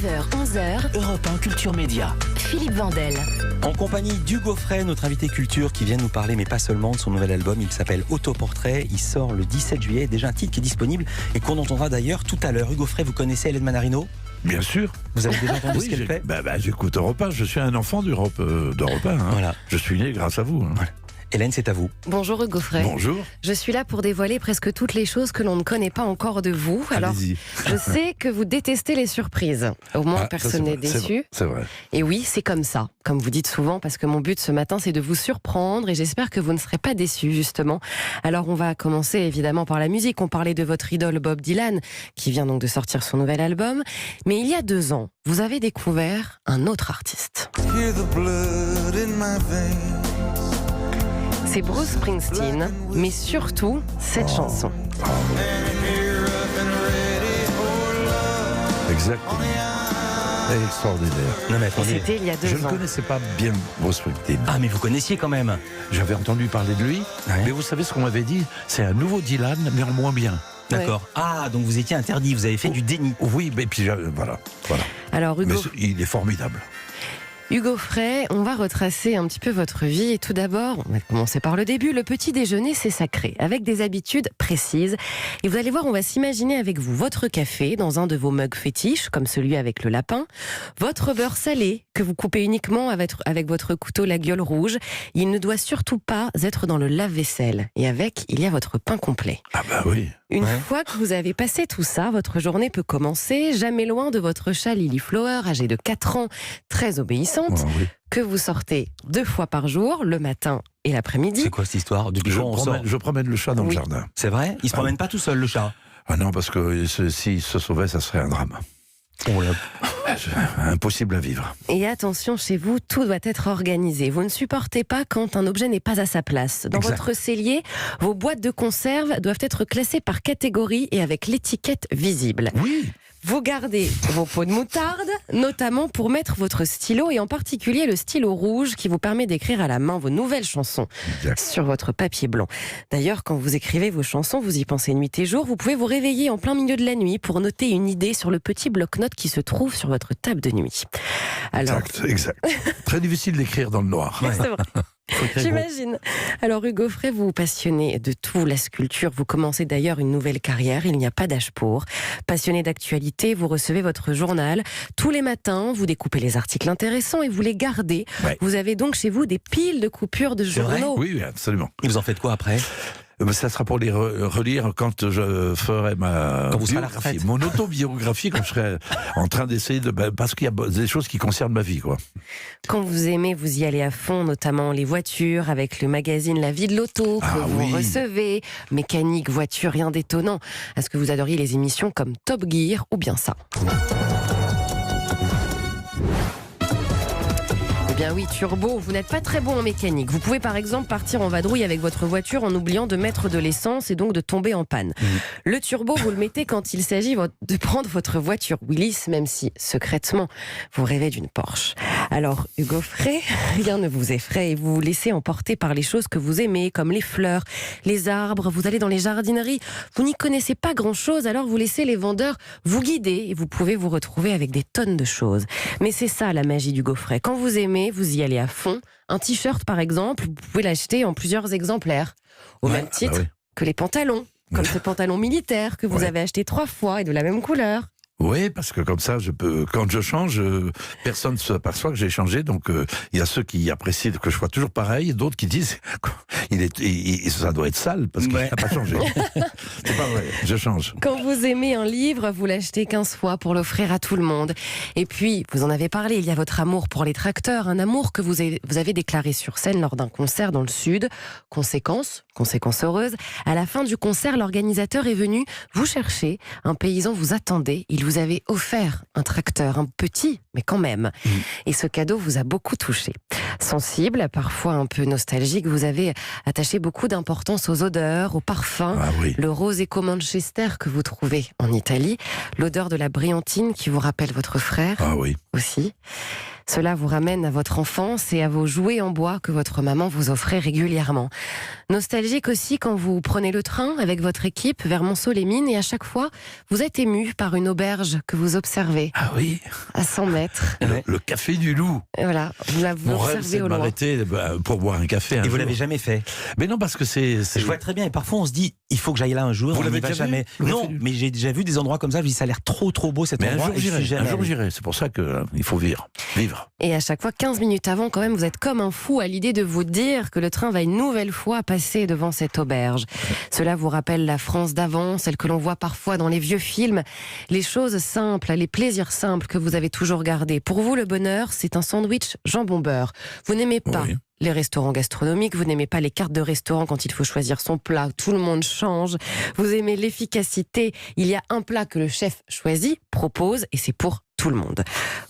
9h-11h, Europe 1 Culture Média. Philippe Vandel. En compagnie d'Hugo Frey, notre invité culture qui vient nous parler, mais pas seulement, de son nouvel album. Il s'appelle Autoportrait. Il sort le 17 juillet. Déjà un titre qui est disponible et qu'on entendra d'ailleurs tout à l'heure. Hugo Frey, vous connaissez Hélène Manarino ? Bien sûr. Vous avez déjà entendu ce qu'elle fait ? J'écoute Europe 1. Je suis un enfant d'Europe 1. Voilà. Je suis né grâce à vous. Voilà. Hélène, c'est à vous. Bonjour Hugo Frey. Bonjour. Je suis là pour dévoiler presque toutes les choses que l'on ne connaît pas encore de vous. Alors, Allez-y. je sais que vous détestez les surprises. Au moins, personne n'est déçu. C'est vrai. Et oui, c'est comme ça, comme vous dites souvent, parce que mon but ce matin, c'est de vous surprendre et j'espère que vous ne serez pas déçus, justement. Alors, on va commencer évidemment par la musique. On parlait de votre idole Bob Dylan, qui vient donc de sortir son nouvel album. Mais il y a 2 ans, vous avez découvert un autre artiste. C'est Bruce Springsteen, mais surtout cette chanson. Exactement. Extraordinaire. Non mais Et attendez. c'était il y a 2 Je ans. ne connaissais pas bien Bruce Springsteen. Ah mais vous connaissiez quand même. J'avais entendu parler de lui, Ouais. mais vous savez ce qu'on m'avait dit ? C'est un nouveau Dylan, mais en moins bien. D'accord. Ah, donc vous étiez interdit, vous avez fait du déni. Oui, mais puis voilà. Alors Mais Hugo, il est formidable. Hugo Frey, on va retracer un petit peu votre vie. Et tout d'abord, on va commencer par le début. Le petit déjeuner, c'est sacré, avec des habitudes précises. Et vous allez voir, on va s'imaginer avec vous votre café dans un de vos mugs fétiches, comme celui avec le lapin, votre beurre salé, que vous coupez uniquement avec votre couteau la gueule rouge. Il ne doit surtout pas être dans le lave-vaisselle. Et avec, il y a votre pain complet. Ah bah oui. Une Ouais. fois que vous avez passé tout ça, votre journée peut commencer, jamais loin de votre chat Lily Flower, âgée de 4 ans, très obéissante, Ah oui. que vous sortez 2 fois par jour, le matin et l'après-midi. C'est quoi cette histoire? Depuis quand on sort? Je promène le chat dans le Oui. jardin. C'est vrai? Il se promène pas tout seul, le chat? Ah non, parce que s'il se sauvait, ça serait un drame. Oh là. Impossible à vivre. Et attention, chez vous, tout doit être organisé. Vous ne supportez pas quand un objet n'est pas à sa place. Dans Exact. votre cellier, vos boîtes de conserve doivent être classées par catégorie et avec l'étiquette visible. Oui. Vous gardez vos pots de moutarde, notamment pour mettre votre stylo, et en particulier le stylo rouge qui vous permet d'écrire à la main vos nouvelles chansons Exact. sur votre papier blanc. D'ailleurs, quand vous écrivez vos chansons, vous y pensez nuit et jour, vous pouvez vous réveiller en plein milieu de la nuit pour noter une idée sur le petit bloc-notes qui se trouve sur votre table de nuit. Alors, Exact. Très difficile d'écrire dans le noir. c'est vrai. J'imagine. Alors Hugo Frey, vous vous passionnez de tout, la sculpture. Vous commencez d'ailleurs une nouvelle carrière, il n'y a pas d'âge pour. Passionné d'actualité, vous recevez votre journal. Tous les matins, vous découpez les articles intéressants et vous les gardez. Ouais. Vous avez donc chez vous des piles de coupures de C'est vrai ? journaux. Oui, absolument. Et vous en faites quoi après? Ça sera pour les relire quand je ferai ma Quand vous serez à la biographie, retraite. mon autobiographie, quand je serai en train d'essayer de... parce qu'il y a des choses qui concernent ma vie, quoi. Quand vous aimez, vous y allez à fond, notamment les voitures, avec le magazine La Vie de l'Auto que Ah vous oui. recevez. Mécanique, voiture, rien d'étonnant. Est-ce que vous adoriez les émissions comme Top Gear ou bien ça? Eh bien oui, Turbo, vous n'êtes pas très bon en mécanique. Vous pouvez par exemple partir en vadrouille avec votre voiture en oubliant de mettre de l'essence et donc de tomber en panne. Le turbo, vous le mettez quand il s'agit de prendre votre voiture Willys, même si secrètement vous rêvez d'une Porsche. Alors Hugo Frey, rien ne vous effraie et vous vous laissez emporter par les choses que vous aimez, comme les fleurs, les arbres. Vous allez dans les jardineries, vous n'y connaissez pas grand-chose, alors vous laissez les vendeurs vous guider et vous pouvez vous retrouver avec des tonnes de choses. Mais c'est ça la magie d'Hugo Frey. Quand vous aimez, vous y allez à fond. Un t-shirt par exemple, vous pouvez l'acheter en plusieurs exemplaires, au Ouais, même titre bah oui. que les pantalons, comme ce pantalon militaire que vous Ouais. avez acheté 3 fois et de la même couleur. Oui, parce que comme ça, quand je change, personne ne s'aperçoit que j'ai changé. Donc, il y a ceux qui apprécient que je sois toujours pareil, et d'autres qui disent ça doit être sale parce qu'il n'a pas changé. C'est pas vrai, je change. Quand vous aimez un livre, vous l'achetez 15 fois pour l'offrir à tout le monde. Et puis, vous en avez parlé, il y a votre amour pour les tracteurs, un amour que vous avez déclaré sur scène lors d'un concert dans le Sud. Conséquence heureuse, à la fin du concert, l'organisateur est venu vous chercher. Un paysan vous attendait, il vous avait offert un tracteur, un petit, mais quand même. Et ce cadeau vous a beaucoup touché. Sensible, parfois un peu nostalgique, vous avez attaché beaucoup d'importance aux odeurs, aux parfums. Ah oui. Le rose Eco Manchester que vous trouvez en Italie, l'odeur de la brillantine qui vous rappelle votre frère Ah oui. aussi. Cela vous ramène à votre enfance et à vos jouets en bois que votre maman vous offrait régulièrement. Nostalgique aussi quand vous prenez le train avec votre équipe vers Monceau-les-Mines et à chaque fois, vous êtes ému par une auberge que vous observez Ah oui, à 100 mètres. le café du loup. Et voilà, vous Mon rêve, l'observez c'est de au loin. m'arrêter pour boire un café un Et vous jour. l'avez jamais fait. Mais non, parce que c'est... Je vois très bien. Et parfois, on se dit, il faut que j'aille là un jour. Vous on l'avez n'y va déjà vu, jamais. le Non, café du- mais j'ai déjà vu des endroits comme ça. Je me dis, ça a l'air trop beau cet Mais un endroit. jour et je suis j'irai, jamais un jour allé. j'irai. C'est pour ça qu'il faut vivre. Et à chaque fois, 15 minutes avant, quand même, vous êtes comme un fou à l'idée de vous dire que le train va une nouvelle fois passer devant cette auberge. Cela vous rappelle la France d'avant, celle que l'on voit parfois dans les vieux films. Les choses simples, les plaisirs simples que vous avez toujours gardés. Pour vous, le bonheur, c'est un sandwich jambon-beurre. Vous n'aimez pas Oui. les restaurants gastronomiques, vous n'aimez pas les cartes de restaurant quand il faut choisir son plat, tout le monde change. Vous aimez l'efficacité. Il y a un plat que le chef choisit, propose, et c'est pour tout le monde.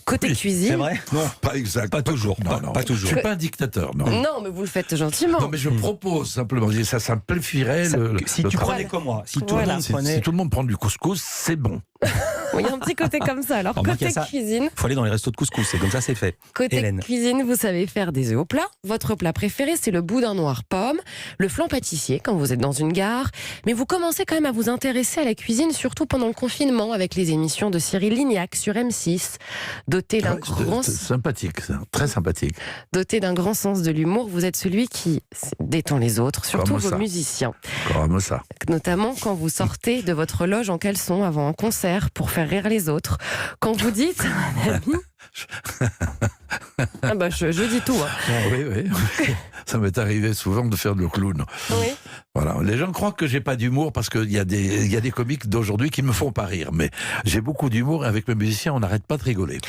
Côté Oui, cuisine... C'est vrai? Non. Pas exact. Pas toujours. Non. Pas toujours. Je suis pas un dictateur, non. Non, mais vous le faites gentiment. Non, mais je propose simplement. Ça simplifierait Ça- le si le tu travail. prenais comme moi, si tout Voilà. le monde Si prenait. tout le monde prend du couscous, c'est bon. Oui, il y a un petit côté comme ça. Alors, Alors, moi, côté qu'il y a ça. cuisine, Faut aller dans les restos de couscous, c'est comme ça, c'est fait. côté Hélène. cuisine, vous savez faire des œufs au plat. Votre plat préféré, c'est le boudin noir pomme, le flan pâtissier quand vous êtes dans une gare. Mais vous commencez quand même à vous intéresser à la cuisine, surtout pendant le confinement, avec les émissions de Cyril Lignac sur M6. Doté d'un Ouais, grand, c'est sympathique, ça. Très sympathique. doté d'un grand sens de l'humour, vous êtes celui qui détend les autres, surtout Comme vos ça. musiciens. Comme ça. Notamment quand vous sortez de votre loge en caleçon avant un concert pour faire rire les autres. Quand vous dites à un ami... Ah bah je dis tout. Hein. Oui. Ça m'est arrivé souvent de faire le clown. Oui. Voilà. Les gens croient que j'ai pas d'humour parce qu'il y a des comiques d'aujourd'hui qui me font pas rire. Mais j'ai beaucoup d'humour et avec mes musiciens, on n'arrête pas de rigoler.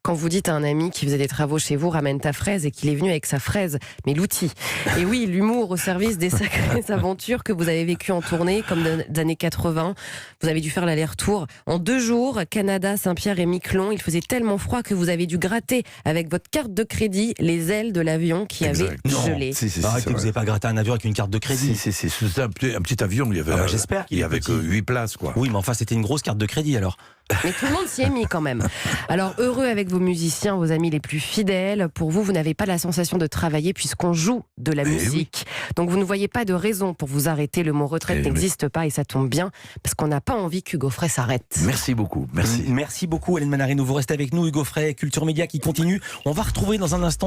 Quand vous dites à un ami qui faisait des travaux chez vous, ramène ta fraise et qu'il est venu avec sa fraise, mais l'outil. Et oui, l'humour au service des sacrées aventures que vous avez vécues en tournée, comme des années 80. Vous avez dû faire l'aller-retour en 2 jours, Canada, Saint-Pierre et Miquelon. Il faisait tellement froid que vous avez dû gratter avec votre carte de crédit les ailes de l'avion qui avait Exact. gelé. Si, Arrêtez, c'est vous vrai. n'avez pas gratté un avion avec une carte de crédit. Si. C'était un petit avion. Il y avait, Ah bah, j'espère qu'il il y est avait petit. que 8 places, quoi. Oui, mais enfin, c'était une grosse carte de crédit alors. Mais tout le monde s'y est mis quand même. Alors, heureux avec vos musiciens, vos amis les plus fidèles. Pour vous, vous n'avez pas la sensation de travailler puisqu'on joue de la Eh musique. Donc, vous ne voyez pas de raison pour vous arrêter. Le mot retraite Eh oui. n'existe pas et ça tombe bien parce qu'on n'a pas envie qu'Hugo Frey s'arrête. Merci beaucoup. Merci. Merci beaucoup, Hélène Manarino. Vous restez avec nous, Hugo Frey, Culture Média qui continue. On va retrouver dans un instant